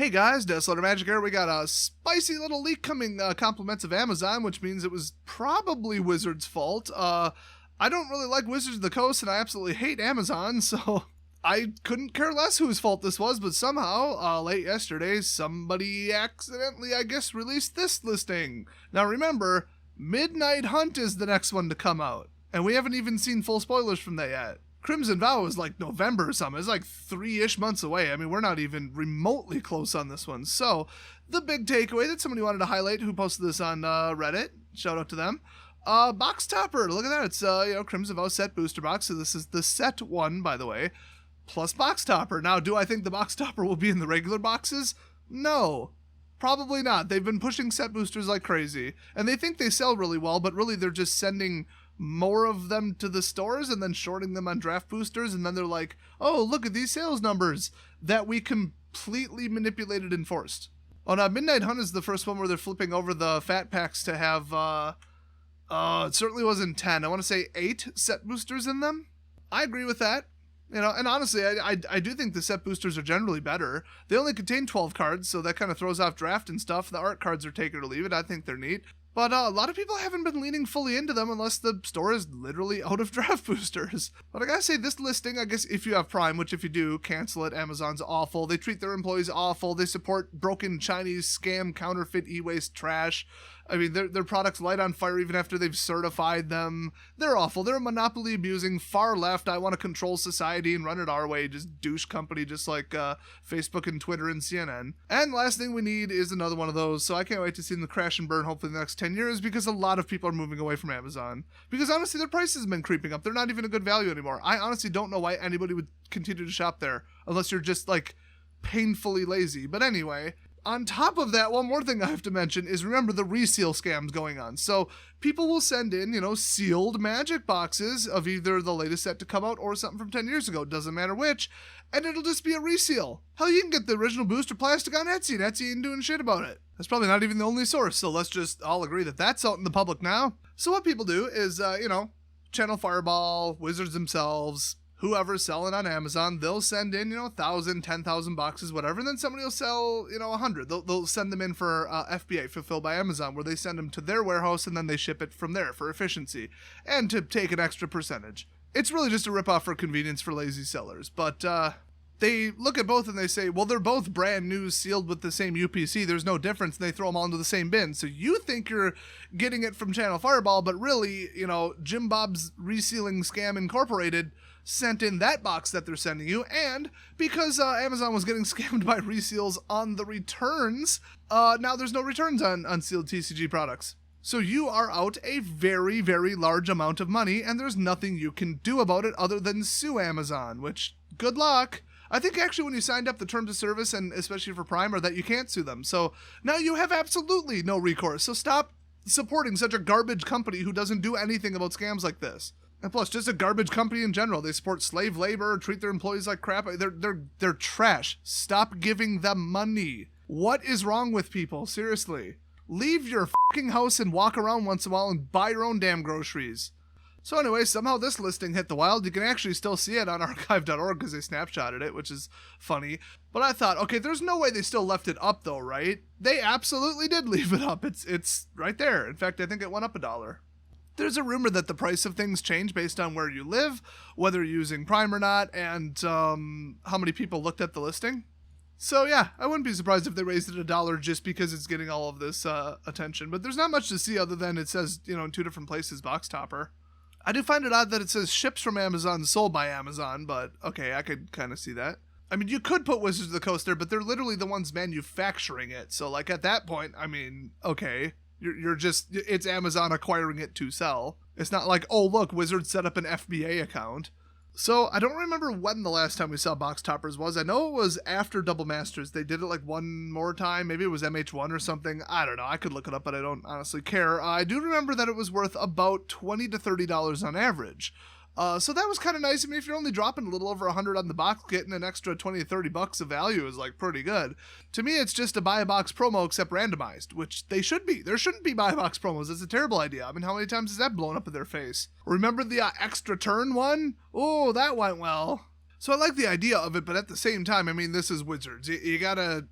Hey guys, Desolator Magic here. We got a spicy little leak coming, compliments of Amazon, which means it was probably Wizards' fault. I don't really like Wizards of the Coast, and I absolutely hate Amazon, so I couldn't care less whose fault this was, but somehow, late yesterday, somebody accidentally, I guess, released this listing. Now remember, Midnight Hunt is the next one to come out, and we haven't even seen full spoilers from that yet. Crimson Vow is like November or something. It's like 3-ish months away. I mean, we're not even remotely close on this one. So, the big takeaway that somebody wanted to highlight, who posted this on Reddit, shout out to them. Box topper. Look at that. It's, Crimson Vow set booster box. So this is the set one, by the way, plus box topper. Now, do I think the box topper will be in the regular boxes? No. Probably not. They've been pushing set boosters like crazy. And they think they sell really well, but really they're just sending more of them to the stores and then shorting them on draft boosters, and then they're like, oh, look at these sales numbers that we completely manipulated and forced. Oh, now Midnight Hunt is the first one where they're flipping over the fat packs to have, it certainly wasn't 10. I want to say 8 set boosters in them. I agree with that. You know, and honestly, I do think the set boosters are generally better. They only contain 12 cards, so that kind of throws off draft and stuff. The art cards are take it or leave it. I think they're neat. But a lot of people haven't been leaning fully into them unless the store is literally out of draft boosters. But I gotta say, this listing, I guess if you have Prime, which if you do, cancel it. Amazon's awful. They treat their employees awful. They support broken Chinese scam, counterfeit, e-waste trash. I mean, their products light on fire even after they've certified them. They're awful. They're a monopoly abusing, far left, I want to control society and run it our way, just douche company, just like Facebook and Twitter and CNN. And last thing we need is another one of those, so I can't wait to see them crash and burn hopefully in the next 10 years, because a lot of people are moving away from Amazon. Because honestly, their prices have been creeping up. They're not even a good value anymore. I honestly don't know why anybody would continue to shop there, unless you're just, like, painfully lazy. But anyway, on top of that, one more thing I have to mention is, remember the reseal scams going on. So people will send in, sealed Magic boxes of either the latest set to come out or something from 10 years ago. Doesn't matter which. And it'll just be a reseal. Hell, you can get the original booster plastic on Etsy, and Etsy ain't doing shit about it. That's probably not even the only source, so let's just all agree that that's out in the public now. So what people do is, Channel Fireball, Wizards themselves, whoever's selling on Amazon, they'll send in, 1,000, 10,000 boxes, whatever, and then somebody will sell, 100. They'll send them in for FBA, Fulfilled by Amazon, where they send them to their warehouse and then they ship it from there for efficiency and to take an extra percentage. It's really just a ripoff for convenience for lazy sellers, but they look at both and they say, well, they're both brand new, sealed with the same UPC. There's no difference, and they throw them all into the same bin. So you think you're getting it from Channel Fireball, but really, Jim Bob's Resealing Scam Incorporated sent in that box that they're sending you, and because Amazon was getting scammed by reseals on the returns, now there's no returns on sealed TCG products. So you are out a very, very large amount of money, and there's nothing you can do about it other than sue Amazon, which, good luck. I think actually when you signed up, the terms of service, and especially for Prime, are that you can't sue them. So now you have absolutely no recourse. So stop supporting such a garbage company who doesn't do anything about scams like this. And plus, just a garbage company in general. They support slave labor, treat their employees like crap. They're trash. Stop giving them money. What is wrong with people? Seriously. Leave your fucking house and walk around once in a while and buy your own damn groceries. So anyway, somehow this listing hit the wild. You can actually still see it on archive.org because they snapshotted it, which is funny. But I thought, okay, there's no way they still left it up though, right? They absolutely did leave it up. It's right there. In fact, I think it went up $1. There's a rumor that the price of things change based on where you live, whether you're using Prime or not, and how many people looked at the listing. So yeah, I wouldn't be surprised if they raised it $1 just because it's getting all of this attention. But there's not much to see other than it says, in 2 different places, box topper. I do find it odd that it says ships from Amazon, sold by Amazon, but okay, I could kind of see that. I mean, you could put Wizards of the Coast there, but they're literally the ones manufacturing it. So like at that point, I mean, okay. You're just, it's Amazon acquiring it to sell. It's not like, oh, look, Wizards set up an FBA account. So I don't remember when the last time we saw box toppers was. I know it was after Double Masters. They did it like one more time. Maybe it was MH1 or something. I don't know. I could look it up, but I don't honestly care. I do remember that it was worth about $20 to $30 on average. So that was kind of nice. I mean, if you're only dropping a little over 100 on the box, getting an extra 20 to 30 bucks of value is like pretty good. To me, it's just a buy a box promo except randomized, which they should be. There shouldn't be buy a box promos. It's a terrible idea. I mean, how many times has that blown up in their face? Remember the extra turn one? Oh, that went well. So I like the idea of it, but at the same time, I mean, this is Wizards. You gotta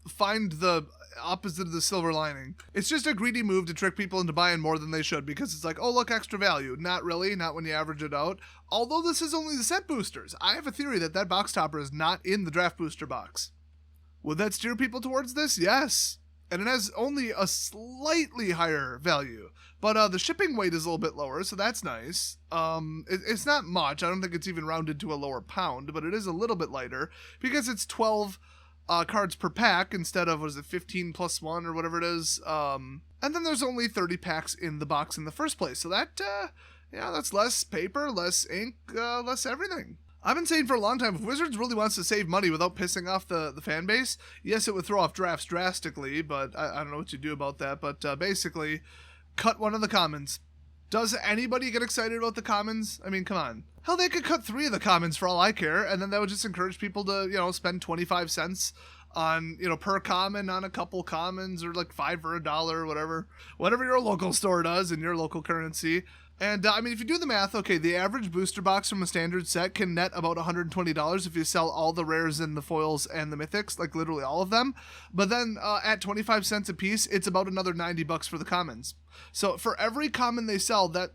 find the opposite of the silver lining. It's just a greedy move to trick people into buying more than they should because it's like, oh, look, extra value. Not really, not when you average it out. Although this is only the set boosters. I have a theory that that box topper is not in the draft booster box. Would that steer people towards this? Yes. And it has only a slightly higher value. But the shipping weight is a little bit lower, so that's nice. It's not much. I don't think it's even rounded to a lower pound, but it is a little bit lighter because it's 12 cards per pack instead of, 15 plus 1 or whatever it is. And then there's only 30 packs in the box in the first place. So that, that's less paper, less ink, less everything. I've been saying for a long time, if Wizards really wants to save money without pissing off the fan base, yes, it would throw off drafts drastically, but I don't know what you do about that. But basically, cut one of the commons. Does anybody get excited about the commons? I mean, come on. Hell, they could cut 3 of the commons for all I care, and then that would just encourage people to, spend 25 cents on, per common on a couple commons, or like 5 or $1, whatever your local store does in your local currency. And, if you do the math, okay, the average booster box from a standard set can net about $120 if you sell all the rares and the foils and the mythics, like literally all of them. But then at 25 cents a piece, it's about another $90 for the commons. So for every common they sell, that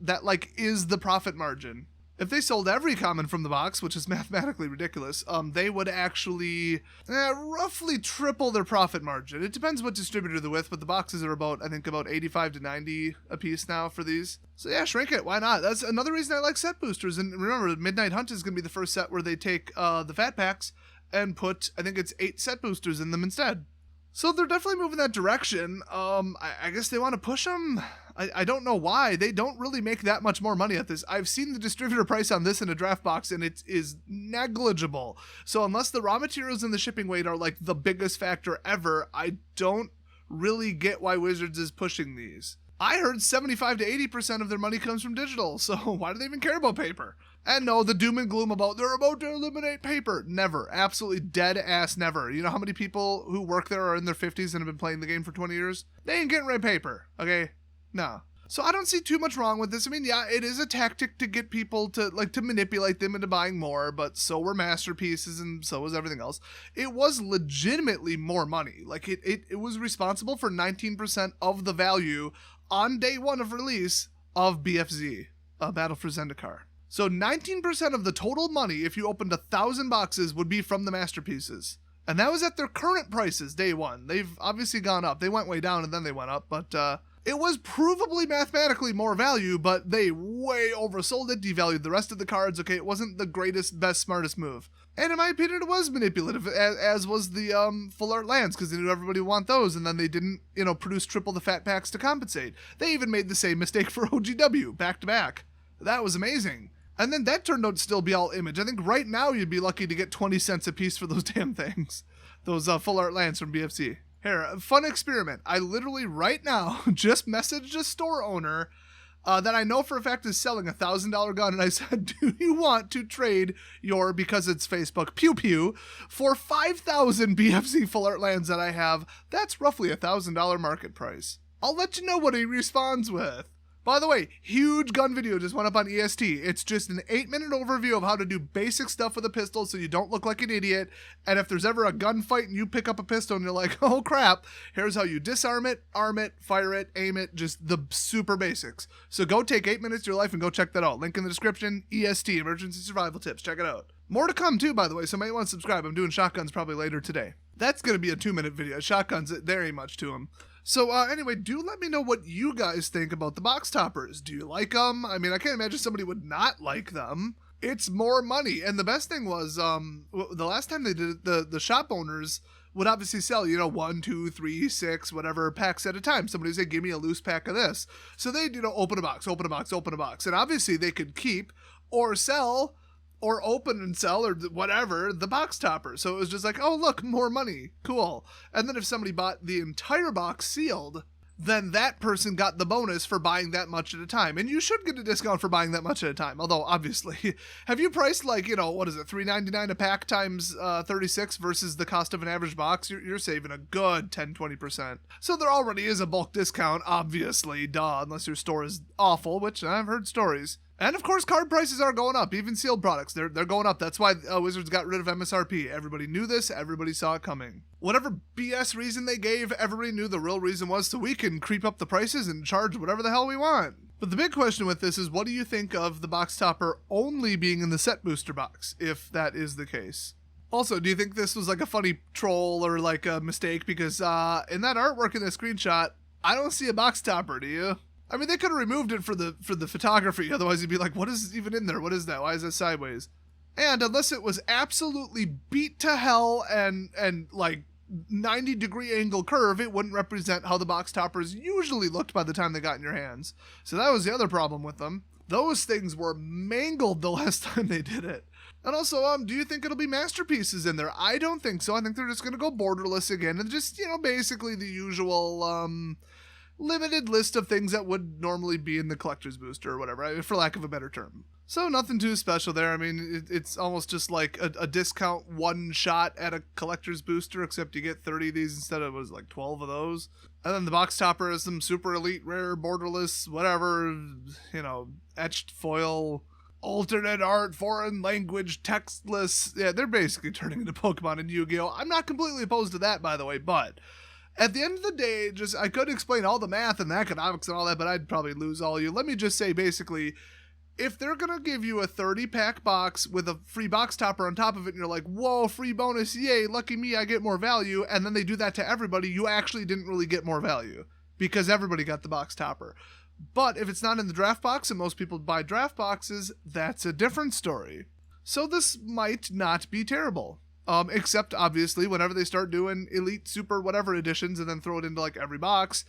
is the profit margin. If they sold every common from the box, which is mathematically ridiculous, they would actually roughly triple their profit margin. It depends what distributor they're with, but the boxes are about 85 to 90 a piece now for these. So yeah, shrink it. Why not? That's another reason I like set boosters. And remember, Midnight Hunt is going to be the first set where they take the fat packs and put, I think it's 8 set boosters in them instead. So they're definitely moving that direction. I guess they want to push them. I don't know why. They don't really make that much more money at this. I've seen the distributor price on this in a draft box, and it is negligible. So unless the raw materials and the shipping weight are like the biggest factor ever, I don't really get why Wizards is pushing these. I heard 75 to 80% of their money comes from digital, so why do they even care about paper? And no, the doom and gloom about they're about to eliminate paper. Never. Absolutely dead ass never. You know how many people who work there are in their 50s and have been playing the game for 20 years? They ain't getting rid of paper, okay? No. So I don't see too much wrong with this. I mean, yeah, it is a tactic to get people to manipulate them into buying more, but so were masterpieces and so was everything else. It was legitimately more money. Like it was responsible for 19% of the value on day one of release of BFZ, Battle for Zendikar. So 19% of the total money, if you opened 1,000 boxes, would be from the masterpieces. And that was at their current prices, day one. They've obviously gone up. They went way down and then they went up, but it was provably mathematically more value, but they way oversold it, devalued the rest of the cards. Okay, it wasn't the greatest, best, smartest move. And in my opinion, it was manipulative, as was the full art lands, because they knew everybody would want those, and then they didn't, produce triple the fat packs to compensate. They even made the same mistake for OGW, back to back. That was amazing. And then that turned out to still be all image. I think right now you'd be lucky to get 20 cents a piece for those damn things. Those full art lands from BFC. Here, a fun experiment. I literally right now just messaged a store owner that I know for a fact is selling a $1,000 gun, and I said, do you want to trade your, because it's Facebook, pew pew, for 5,000 BFC full art lands that I have? That's roughly $1,000 market price. I'll let you know what he responds with. By the way, huge gun video just went up on EST. It's just an 8-minute overview of how to do basic stuff with a pistol so you don't look like an idiot. And if there's ever a gunfight and you pick up a pistol and you're like, oh crap, here's how you disarm it, arm it, fire it, aim it, just the super basics. So go take 8 minutes of your life and go check that out. Link in the description, EST, Emergency Survival Tips. Check it out. More to come too, by the way, so you might want to subscribe. I'm doing shotguns probably later today. That's going to be a 2-minute video. Shotguns, there ain't much to them. So anyway, do let me know what you guys think about the box toppers. Do you like them? I mean, I can't imagine somebody would not like them. It's more money. And the best thing was, the last time they did it, the shop owners would obviously sell, 1, 2, 3, 6, whatever packs at a time. Somebody would say, give me a loose pack of this. So they'd, open a box, open a box, open a box. And obviously they could keep or sell or open and sell or whatever the box topper. So it was just like, oh, look, more money. Cool. And then if somebody bought the entire box sealed, then that person got the bonus for buying that much at a time. And you should get a discount for buying that much at a time. Although, obviously, have you priced like, what is it, $3.99 a pack times 36 versus the cost of an average box? You're saving a good 10-20%. So there already is a bulk discount, obviously, duh, unless your store is awful, which I've heard stories. And of course, card prices are going up. Even sealed products, they're going up. That's why Wizards got rid of MSRP. Everybody knew this. Everybody saw it coming. Whatever BS reason they gave, everybody knew the real reason was so we can creep up the prices and charge whatever the hell we want. But the big question with this is, what do you think of the box topper only being in the set booster box, if that is the case? Also, do you think this was like a funny troll or like a mistake? Because in that artwork in the screenshot, I don't see a box topper, do you? I mean, they could have removed it for the photography. Otherwise, you'd be like, what is even in there? What is that? Why is that sideways? And unless it was absolutely beat to hell and like 90-degree angle curve, it wouldn't represent how the box toppers usually looked by the time they got in your hands. So that was the other problem with them. Those things were mangled the last time they did it. And also, do you think it'll be masterpieces in there? I don't think so. I think they're just going to go borderless again and just, basically the usual limited list of things that would normally be in the collector's booster or whatever, for lack of a better term. So nothing too special there. I mean, it's almost just like a discount one shot at a collector's booster, except you get 30 of these instead of, 12 of those. And then the box topper is some super elite, rare, borderless, whatever, etched foil, alternate art, foreign language, textless. Yeah, they're basically turning into Pokemon and Yu-Gi-Oh! I'm not completely opposed to that, by the way, but at the end of the day, I could explain all the math and the economics and all that, but I'd probably lose all of you. Let me just say, basically, if they're going to give you a 30-pack box with a free box topper on top of it, and you're like, whoa, free bonus, yay, lucky me, I get more value, and then they do that to everybody, you actually didn't really get more value, because everybody got the box topper. But if it's not in the draft box, and most people buy draft boxes, that's a different story. So this might not be terrible. Except, obviously, whenever they start doing elite, super, whatever editions, and then throw it into, every box,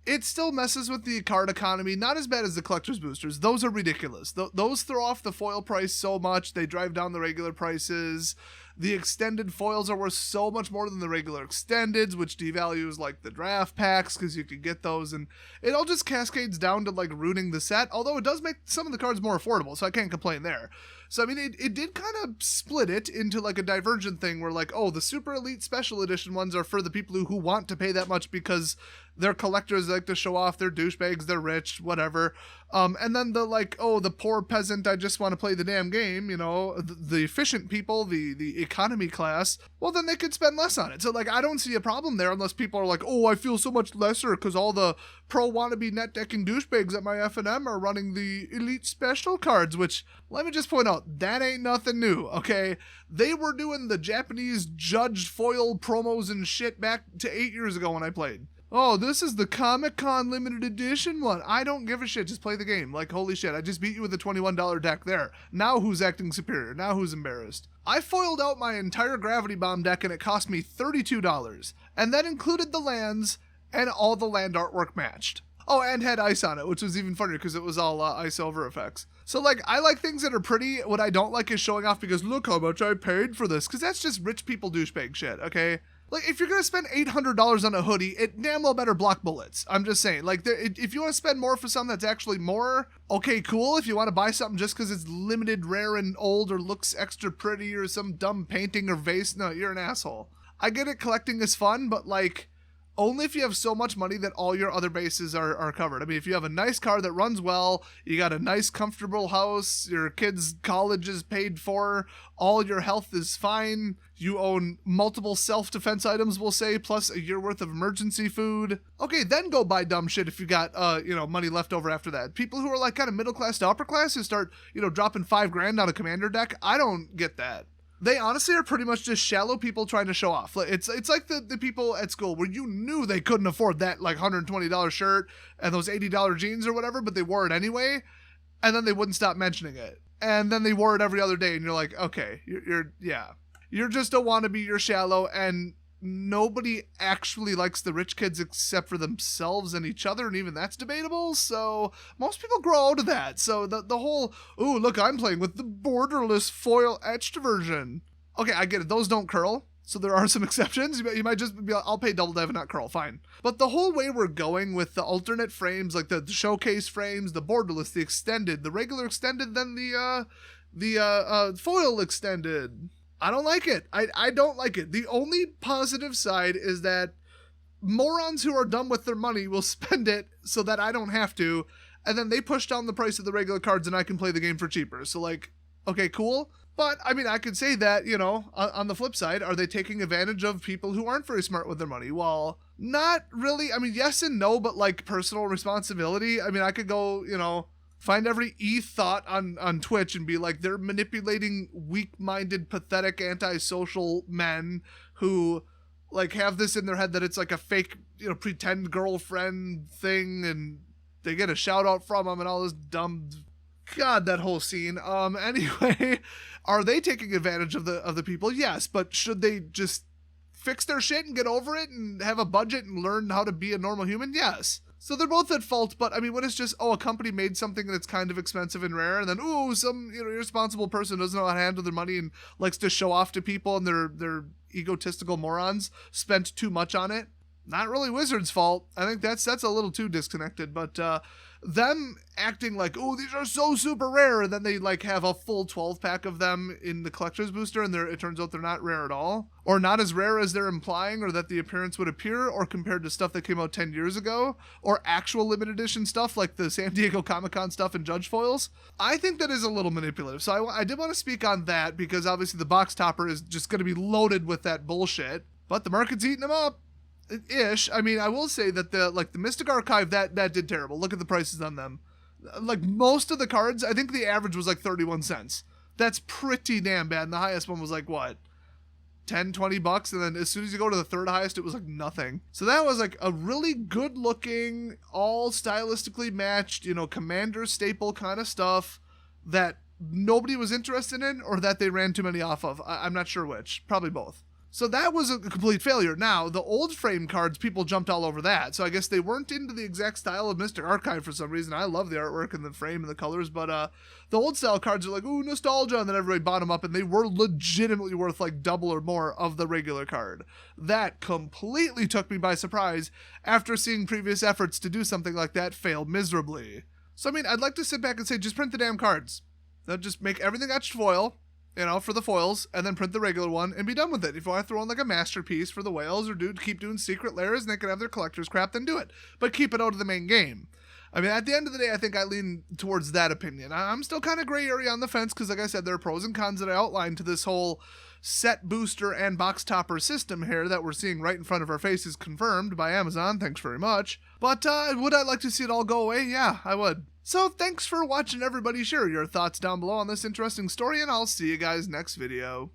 it still messes with the card economy. Not as bad as the collector's boosters. Those are ridiculous. Those throw off the foil price so much. They drive down the regular prices. The extended foils are worth so much more than the regular extendeds, which devalues, the draft packs, because you can get those. And it all just cascades down to, ruining the set. Although it does make some of the cards more affordable, so I can't complain there. So, I mean, it did kind of split it into, a divergent thing where, the super elite special edition ones are for the people who want to pay that much because they're collectors, like to show off, they're douchebags, they're rich, whatever. And then the poor peasant, I just want to play the damn game, the efficient people, the economy class, well, then they could spend less on it. So, I don't see a problem there unless people are like, oh, I feel so much lesser because all the pro wannabe net decking douchebags at my F&M are running the elite special cards, which, let me just point out, that ain't nothing new, okay? They were doing the Japanese judged foil promos and shit back to 8 years ago when I played. Oh, this is the Comic-Con limited edition one. I don't give a shit. Just play the game. Holy shit, I just beat you with a $21 deck there. Now who's acting superior? Now who's embarrassed? I foiled out my entire Gravity Bomb deck and it cost me $32. And that included the lands and all the land artwork matched. Oh, and had ice on it, which was even funnier because it was all ice over effects. So, I like things that are pretty. What I don't like is showing off because look how much I paid for this. Because that's just rich people douchebag shit, okay? If you're going to spend $800 on a hoodie, it damn well better block bullets. I'm just saying. If you want to spend more for something that's actually more, okay, cool. If you want to buy something just because it's limited, rare, and old, or looks extra pretty, or some dumb painting or vase, no, you're an asshole. I get it, collecting is fun, but, only if you have so much money that all your other bases are covered. I mean, if you have a nice car that runs well, you got a nice, comfortable house, your kid's college is paid for, all your health is fine, you own multiple self-defense items, we'll say, plus a year worth of emergency food. Okay, then go buy dumb shit if you got, money left over after that. People who are, kind of middle class to upper class who start, dropping $5,000 on a commander deck, I don't get that. They honestly are pretty much just shallow people trying to show off. It's like the people at school where you knew they couldn't afford that $120 shirt and those $80 jeans or whatever, but they wore it anyway, and then they wouldn't stop mentioning it. And then they wore it every other day, and you're like, okay, you're just a wannabe, you're shallow, and nobody actually likes the rich kids except for themselves and each other, and even that's debatable, so most people grow out of that. So the whole, ooh, look, I'm playing with the borderless foil etched version. Okay, I get it, those don't curl, so there are some exceptions. You might just be like, I'll pay double dive and not curl, fine. But the whole way we're going with the alternate frames, the showcase frames, the borderless, the extended, the regular extended, then the foil extended, I don't like it. I don't like it. The only positive side is that morons who are dumb with their money will spend it so that I don't have to, and then they push down the price of the regular cards and I can play the game for cheaper. So like, okay, cool. But I mean, I could say that, you know, on the flip side, are they taking advantage of people who aren't very smart with their money? Well, not really. I mean, yes and no, but like personal responsibility. I mean, I could go, you know, find every thought on Twitch and be like, they're manipulating weak-minded, pathetic, antisocial men who like have this in their head that it's like a fake, you know, pretend girlfriend thing, and they get a shout out from them and all this dumb. God, that whole scene. Anyway, are they taking advantage of the people? Yes, but should they just fix their shit and get over it and have a budget and learn how to be a normal human? Yes. So they're both at fault, but I mean, when it's just, oh, a company made something that's kind of expensive and rare, and then, ooh, some, you know, irresponsible person doesn't know how to handle their money and likes to show off to people, and they're egotistical morons spent too much on it. Not really Wizards' fault. I think that's a little too disconnected, but them acting like, oh, these are so super rare, and then they like have a full 12 pack of them in the collector's booster, and it turns out they're not rare at all, or not as rare as they're implying, or that the appearance would appear, or compared to stuff that came out 10 years ago, or actual limited edition stuff like the San Diego Comic-Con stuff and Judge foils. I think that is a little manipulative. So I did want to speak on that, because obviously the box topper is just going to be loaded with that bullshit, but the market's eating them up. Ish. I mean, I will say that the Mystic Archive, that did terrible. Look at the prices on them. Like most of the cards, I think the average was like 31 cents. That's pretty damn bad. And the highest one was like what? 10, 20 bucks. And then as soon as you go to the third highest, it was like nothing. So that was like a really good looking, all stylistically matched, you know, Commander staple kind of stuff that nobody was interested in, or that they ran too many off of. I'm not sure which. Probably both. So that was a complete failure. Now, the old frame cards, people jumped all over that. So I guess they weren't into the exact style of Mystic Archive for some reason. I love the artwork and the frame and the colors, but the old style cards are like, ooh, nostalgia, and then everybody bought them up, and they were legitimately worth like double or more of the regular card. That completely took me by surprise after seeing previous efforts to do something like that fail miserably. So, I mean, I'd like to sit back and say, just print the damn cards. They'll just make everything etched foil, you know, for the foils, and then print the regular one and be done with it. If you want to throw in like a masterpiece for the whales, or keep doing secret layers and they can have their collector's crap, then do it. But keep it out of the main game. I mean, at the end of the day, I think I lean towards that opinion. I'm still kind of gray area on the fence because, like I said, there are pros and cons that I outlined to this whole set booster and box topper system here that we're seeing right in front of our faces, confirmed by Amazon. Thanks very much. But would I like to see it all go away? Yeah, I would. So thanks for watching, everybody. Share your thoughts down below on this interesting story, and I'll see you guys next video.